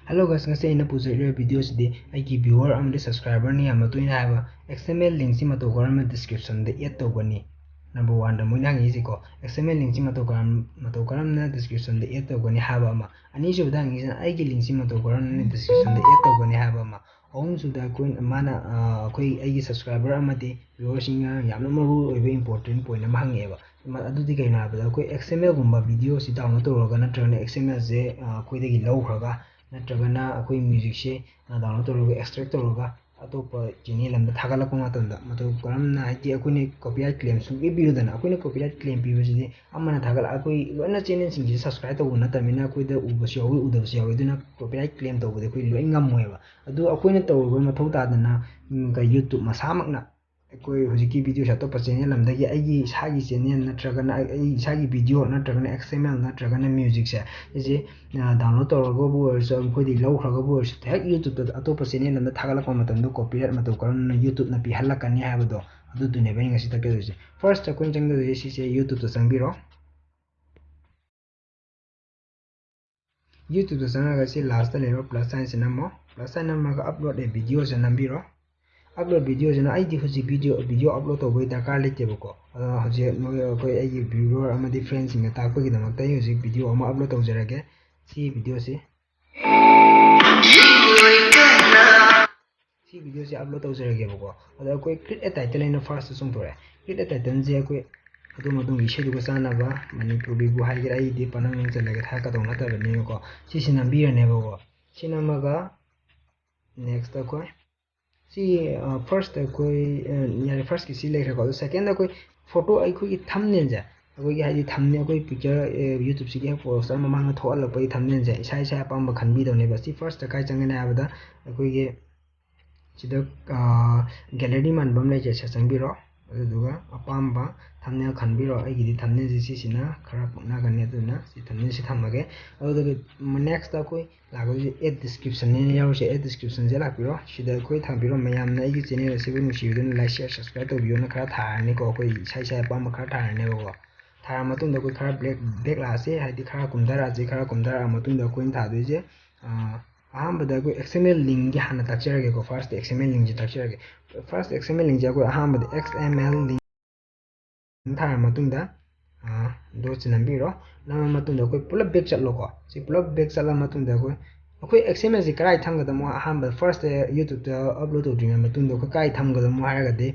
Hello guys, ngasi ina puzeri video sidi aiki viewer amde subscriber ni amatuina haba XML link si mato gorama description de add tawbani. Number 1 da moina ngi ko XML link si mato goram na description de add tawbani haba ma. Ani su da ngi aiki link si mato goram na description de add tawbani haba ma. Ahum su da kuin mana koi aiki subscriber amate viewer singa yamna maru oibe important point ama hangeba. Adudi kai na ba koi XML gumba video si download tawraga na trana XML je koi dagi low khraga नत्रगना अखोई music से download तौरगा extract तौरगा अतोप channel अमदा थागलको मतंदा मतलब करमना हाइदि अखोइने copyright claim सुबि बिरुदना अखोइने copyright claim पिबसिदि अमना थागल अखोइ लोना channel सिंगि subscribe तौबो नतमिना अखोइदा उबसि यावि उदबसि यावि दुना copyright claim तौबदि अखोइ लोइ ngam अदु अखोइने तौरबो मथौ तादना का YouTube मसामकना कोई हुजिकी वीडियो शतो चैनल अमदगी आइगी इसागी चैनल नत्रगना आई इसागी वीडियो नत्रगना XML नत्रगना म्यूजिक से इजे डाउनलोड तौरगो बुअर्स कोइदि लौखरगो बुअर्स हेक यूट्यूब दा अतोप चैनल अमदा थागलक मतंदो कॉपीराइट मतौ करन यूट्यूब ना पिहलकनी हाबदो अदु दुने बनि ngasi तकेजे फर्स्ट कोइन चंगदो सिसे यूट्यूब दा चंगबिरो यूट्यूब दा चंगगा सि लास्ट दा लेबो प्लस साइन से नमो प्लस साइन नमगा अपलोड ए वीडियो से नंबिरो अपलोड वीडियो जना आईदी हुजी वीडियो अपलोड तौबई दरकार लेतेबको हुजी कोई आईगी व्यूअर अमदी फ्रेंड्स सिंग ताकपगी दमकता हुजी वीडियो अमा अपलोड तौजरगे सी वीडियो से अपलोड तौजरगेबको अदा कोई create a title in first सुंथोरे क्रिएट ए टाइटल जे कोई अदु मदुंग इसेदुgo चानाबा मणिपुरी बु हाइगे आईदी पनंग चलगे थाका दौ नतबनेको सिसि नंबिरनेबको सिनमगा नेक्स्ट कोई सी फर्स्ट कोई यानी फर्स्ट की सी लेखा को सेकंड कोई फोटो अखोई थंबनेल जे अखोई हाइदि थंबनेल कोई पिक्चर यूट्यूब सिगे पोस्टर ममांग थोअल पई थंबनेल जे इसा इसा पाम खनबी दौने बसी फर्स्ट काय चंगने आबदा अखोई के सिदा गैलरी मानबम ले जे चंगबिरो अदुगा अपामबा थंबनेल खनबिरो आइगिदि थंबनेल जे सिसिना खरा पना गने अदुना सि थंबनेल सि थमगे अदुगा नेक्स्ट दा कोई लागो जे एड डिस्क्रिप्शन ने याव से एड डिस्क्रिप्शन जे लापिरो सिदा कोई थंबिरो मयाम ना आइगि चैनल से बुनु सिबिदन लाइक शेयर सब्सक्राइब तो बियो ना खरा थारने को कोई साइ साइ पाम खरा थारने बो थारा मतुंग दा कोई खरा ब्लैक लासे हाइदि खरा कुमदारा मतुंग दा कोइन थादु जे अहमद कोई XML लिंक की हाना तक्चरगे को फर्स्ट XML लिंक जे तक्चरगे फर्स्ट XML लिंक जे कोई अहमद XML लिंक थारा मतुंगदा दोच नंबिरो नम मतुंगदा कोई पुलप बैक चलो को सि पुलप बैक चला मतुंगदा कोई XML से कराई थमगदमो अहमद फर्स्ट यूट्यूब दा अपलोड तौद्रिङा मतुंगदा कोई काय थमगदमो हारगदि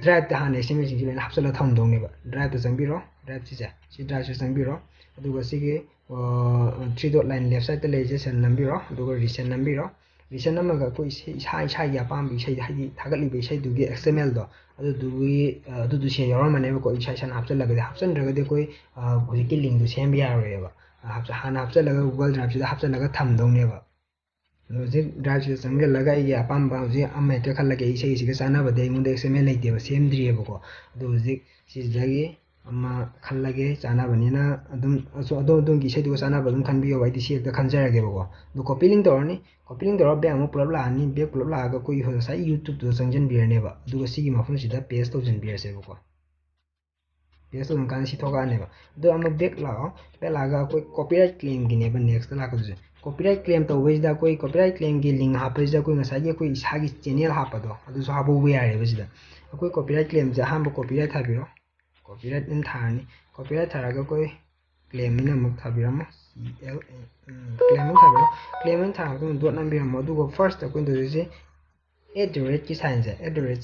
ड्राइव दा हाना XML सिंग लेना हपसला थमदौनेबा ड्राइव दा चंबिरो ड्राइव सि ड्राइव से चंबिरो अदुगा सिगे 3 dot line left side ले जे सन नंबिरो अदुगा रिसेंट नंबिरो रिसेंट नमगा कोई इसा या पाम इसा हाइदि थागलि बे इसा दुगे XML दो अदु से यावरमनेबा को इसा सन हपसलगदि हपसनद्रगदि कोई हुजिकि लिंक दु सेम यारोयबा हाना हपसलगा गूगल ड्राइव से हपसलगा थमदौनेबा जे ड्राइव से संगे लगा ये अपाम बा जे अमे ते खलगे इसे इसे चानाबदे मुंदे XML लेतेबा सेम द्रियबको अदु जे सिजगी अम्मा खलगे चानाबनिना अदुम असो अदुम की सेदु चानाबा अदुम खनबियो बाइदि सेक द खनजरगेबको दु कॉपी लिंक तौरनी कॉपी लिंक तौर बेंग पुलप लानी बेक पुलप लागा कोई हो साइ यूट्यूब तो संजन बिरनेबा दुगा सिगी मफुन सिदा पेस्ट तौजन बिरसेबको पेस्ट तौजन कान सि थोगानेबा दु अम बेक लाओ पे लागा कोई कॉपीराइट क्लेम गिनेबा नेक्स्ट लागा दुजे कॉपीराइट क्लेम तौबैदा कोई कॉपीराइट क्लेम की लिंक हापैदा कोई ngसाइ कोई इसागी चैनल हापदो अदु सो हाबो यारेबा सिदा कोई कॉपीराइट क्लेम जे हाम कॉपीराइट थाबिरो कॉपीराइट इन थारनी कॉपीराइट थारागा कोई क्लेम इन अमक थाबिरमो क्लेम इन थारागा डॉट नंबिरमो अदुगो फर्स्ट कोइन दो जे की साइन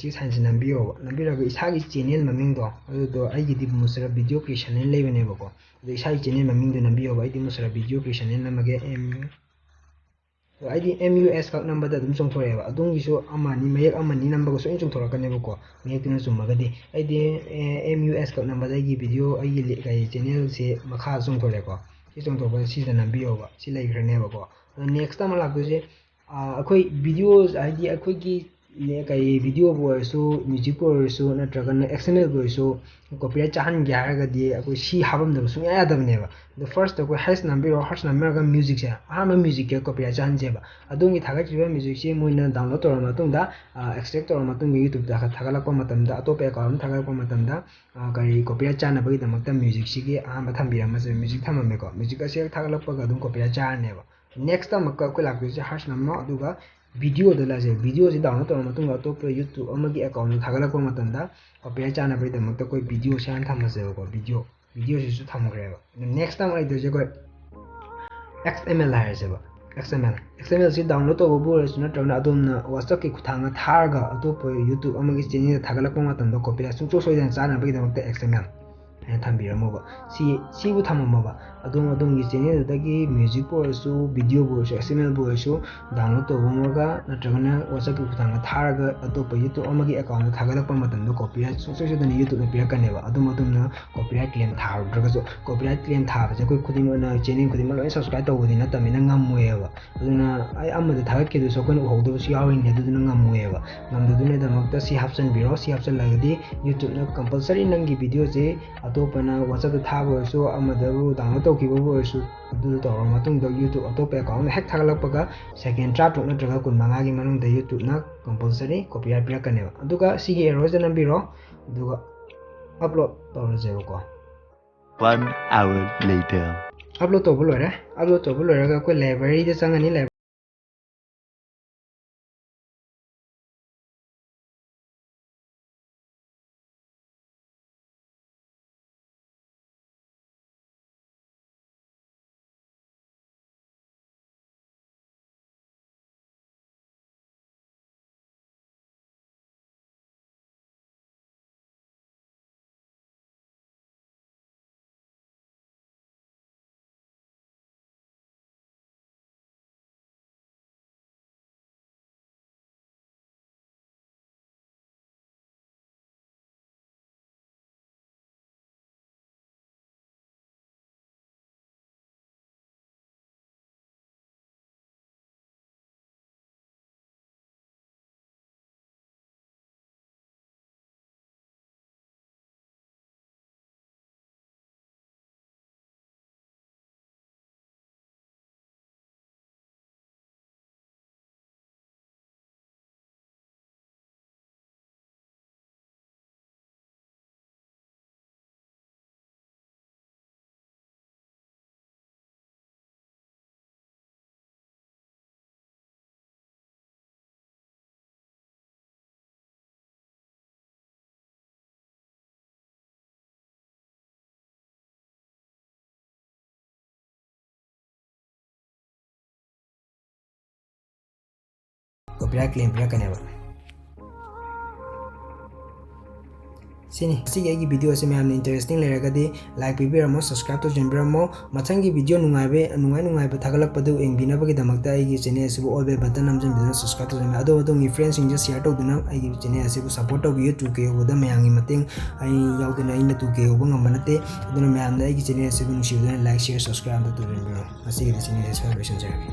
की साइन से नंबिरगा इसागी चैनल ममिंग दो अदुदो आइगिदि मुसरा वीडियो क्रिएशन ने लेबनेबको अदु इसागी चैनल ममिंग दो नंबियोबा आइदि मुसरा वीडियो क्रिएशन ने नमगे आइदि MUS का नंबर दम चोंथोरेबा अदुंगिसो अमानी मयक अमानी नंबर को सोइन चोंथोरकनेबको मयक तुन सुमगदि आइदि MUS का नंबर दागी वीडियो आइगि गाइ चैनल से मखा चोंथोरेको सि चोंथोबा सि द नंबियोबा सि लैग्रनेबको नेक्स्ट टाइम लागदो जे अखोई वीडियोस आइदि अखोई की कई वीडियो बोरसो म्यूजिक बोरसो नत्रगन XML बोरसो कॉपीराइट चाहन ग्यारगदि अखोई सी हाबम दब सुया यादबनेबा द फर्स्ट अखोई हर्स नंबरगा म्यूजिक से अहम म्यूजिक के कॉपीराइट चाहन जेबा अदोंगी थागचिबा म्यूजिक से मोइना डाउनलोड तौर मतुंदा एक्सट्रैक्ट तौर मतुंग यूट्यूब दा थागलकपा मतमदा अतोप अकाउंट थागलकपा मतमदा कई कॉपीराइट चाहनबगी दमकता म्यूजिक सिगे अहम थंबिरम म्यूजिक थममेको म्यूजिक असे थागलकपा अदुम copyright चाहनेबा next time ka ko la ko se hash nam no aduga video da la je video se download tor matung to pro youtube amagi account thagala ko matanda copyright chana bai da makta koi video shan thamase ko video se su thamgre ba next time ai de je ko xml hai se ba xml se download to bo re na tawna adom na whatsapp ki kuthanga tharga to pro youtube amagi channel thagala ko matanda copyright su so dan chana bai da makta xml ꯊꯝꯕꯤꯔꯝꯃꯣꯕ ꯁꯤꯕꯨ ꯊꯝꯃꯝꯃꯕ ꯑꯗꯣꯝꯒꯤ ꯆꯦꯅꯦꯜꯗꯨꯗꯒꯤ ꯃ꯭ꯌꯨꯖꯤꯛꯄꯨ ꯑꯣꯏꯔꯁꯨ ꯚꯤꯗꯤꯑꯣꯕꯨ ꯑꯣꯏꯔꯁꯨ XMLꯕꯨ ꯑꯣꯏꯔꯁꯨ download ꯇꯧꯕꯃꯒ ꯅꯠꯇ꯭ꯔꯒꯅ ꯋꯥꯆꯞꯀꯤ ꯈꯨꯠꯊꯥꯡꯗ ꯊꯥꯔꯒ ꯑꯇꯣꯞꯄ YouTube ꯑꯃꯒꯤ ꯑꯦꯀꯥꯎꯟꯗ ꯊꯥꯒꯠꯂꯛꯄ ꯃꯇꯝꯗ ꯀꯣꯄꯤꯔꯥꯏꯠ ꯁꯨꯡꯁꯣꯏ ꯁꯣꯏꯗꯅ ꯌꯨꯇ꯭ꯌꯨꯕꯅ ꯄꯤꯔꯛꯀꯅꯦꯕ ꯑꯗꯨꯝꯅ ꯀꯣꯄꯤꯔꯥꯏꯠ ꯀ꯭ꯂꯦꯝ ꯊꯥꯔꯨꯗ꯭ꯔꯒꯁꯨ ꯀꯣꯄꯤꯔꯥꯏꯠ ꯀ꯭ꯂꯦꯝ ꯊꯥꯕꯁꯦ ꯑꯩꯈꯣꯏ ꯈꯨꯗꯤꯡꯃꯛꯅ ꯆꯦꯅꯦꯜ ꯈꯨꯗꯤꯡꯃꯛ ꯂꯣꯏꯅ ꯁꯕꯁꯀ꯭ꯔꯥꯏꯕ ꯇꯧꯕꯗꯤ ꯅꯠꯇꯕꯅꯤꯅ ꯉꯝꯃꯣꯏꯑꯕ ꯑꯗꯨꯅ ꯑꯩ ꯑꯃꯗ ꯊꯥꯒꯠꯈꯤꯕꯗꯨꯁꯨ ꯑꯩꯈꯣꯏꯅ ꯎꯍꯧꯗꯕꯁꯨ ꯌꯥꯎꯔꯤꯅꯤ ꯑꯗꯨꯗꯨꯅ ꯉꯝꯃꯣꯏꯑꯕ ꯉꯝꯗꯗꯨꯅꯗꯃꯛꯇ ꯁꯤ ꯍꯥꯞꯆꯤꯟꯕꯤꯔꯣ ꯁꯤ ꯍꯥꯞꯆꯤꯜꯂꯒꯗꯤ ꯌꯨꯇ꯭ꯌꯨꯕꯅ ꯀꯝꯄꯜꯁꯔꯤ ꯅꯪꯒꯤ ꯚꯤꯗꯤꯑꯣꯁꯦ ꯑꯇꯣꯞꯄꯅ ꯋꯥꯆꯞꯇ ꯊꯥꯕ ꯑꯣꯏꯔꯁꯨ ꯑꯃꯗꯕꯨ ꯗꯥꯎꯟꯂꯣꯗ ꯇꯧꯈꯤꯕꯕꯨ ꯑꯣꯏꯔꯁꯨ ꯑꯗꯨ ꯇꯧꯔꯕ ꯃꯇꯨꯡꯗ ꯌꯨꯇ꯭ꯌꯨꯕ ꯑꯇꯣꯞꯄ ꯑꯦꯀꯥꯎꯟꯗ ꯍꯦꯛ ꯊꯥꯒꯠꯂꯛꯄꯒ ꯁꯦꯀꯦꯟ 30 ꯅꯠꯇ꯭ꯔꯒ 15ꯒꯤ ꯃꯅꯨꯡꯗ ꯌꯨꯇ꯭ꯌꯨꯕꯅ ꯀꯝꯄꯜꯁꯔꯤ ꯀꯣꯄꯤꯔꯥꯏꯠ ꯄꯤꯔꯛꯀꯅꯦꯕ ꯑꯗꯨꯒ ꯁꯤꯒꯤ ꯑꯦꯔꯣꯁꯦ ꯅꯝꯕꯤꯔꯣ ꯑꯗꯨꯒ ꯑꯞꯂꯣꯗ ꯇꯧꯔꯁꯦꯕꯀꯣ 1 hour later. ꯑꯞꯂꯣꯗ ꯇꯧꯕ ꯂꯣꯏꯔꯒ ꯑꯩꯈꯣꯏ ꯂꯥꯏꯕ꯭ꯔꯦꯔꯤꯗ ꯆꯪꯉꯅꯤ copyright claim ꯄꯤꯔꯛꯀꯅꯦꯕ ꯁꯤꯅꯤ ꯁꯤꯒꯤ ꯑꯩꯒꯤ ꯚꯤꯗꯤꯑꯣꯁꯦ ꯃꯌꯥꯝꯅ ꯏꯟꯇꯔꯦꯁꯇꯤꯡ ꯂꯩꯔꯒꯗꯤ ꯂꯥꯏꯛ ꯄꯤꯕꯤꯔꯝꯃꯣ ꯁꯕꯁꯀ꯭ꯔꯥꯏꯕ ꯇꯧꯖꯟꯕꯤꯔꯝꯃꯣ ꯃꯊꯪꯒꯤ ꯚꯤꯗꯤꯑꯣ ꯅꯨꯡꯉꯥꯏꯕ ꯊꯥꯒꯠꯂꯛꯄꯗꯨ ꯌꯦꯡꯕꯤꯅꯕꯒꯤꯗꯃꯛꯇ ꯑꯩꯒꯤ ꯆꯦꯅꯦꯜ ꯑꯁꯤꯕꯨ ꯑꯣꯜ ꯕꯦꯜ ꯕꯇꯟ ꯅꯝꯖꯟꯕꯤꯗꯨꯅ ꯁꯕꯁꯀ꯭ꯔꯥꯏꯕ ꯇꯧꯖꯟꯕꯤꯌꯨ ꯑꯗꯣ ꯑꯗꯣꯝꯒꯤ ꯐ꯭ꯔꯦꯟꯁꯤꯡꯁꯦ ꯁꯤꯌꯔ ꯇꯧꯗꯨꯅ ꯑꯩꯒꯤ ꯆꯦꯅꯦꯜ ꯑꯁꯤꯕꯨ ꯁꯞꯄꯣꯔꯠ ꯇꯧꯕꯤꯌꯨ 2K ꯌꯧꯕꯗ ꯃꯌꯥꯝꯒꯤ ꯃꯇꯦꯡ ꯑꯩ ꯌꯥꯎꯗꯅ ꯑꯩꯅ 2K ꯌꯧꯕ ꯉꯝꯕ ꯅꯠꯇꯦ ꯑꯗꯨꯅ ꯃꯌꯥꯝꯅ ꯑꯩꯒꯤ ꯆꯦꯅꯦꯜ ꯑꯁꯤꯕꯨ ꯅꯨꯡꯁꯤꯕꯤꯗꯨꯅ ꯂꯥꯏꯛ ꯁꯤꯌꯔ ꯁꯕꯁꯀ꯭ꯔꯥꯏꯕ ꯑꯝꯇ ꯇꯧꯖꯟꯕꯤꯔꯣ ꯉꯁꯤꯒꯤꯗꯤ ꯆꯦꯅꯦꯜ ꯑꯁꯤ ꯁ꯭ꯋꯥꯏꯗ ꯂꯣꯏꯁꯤꯟꯖꯔꯒꯦ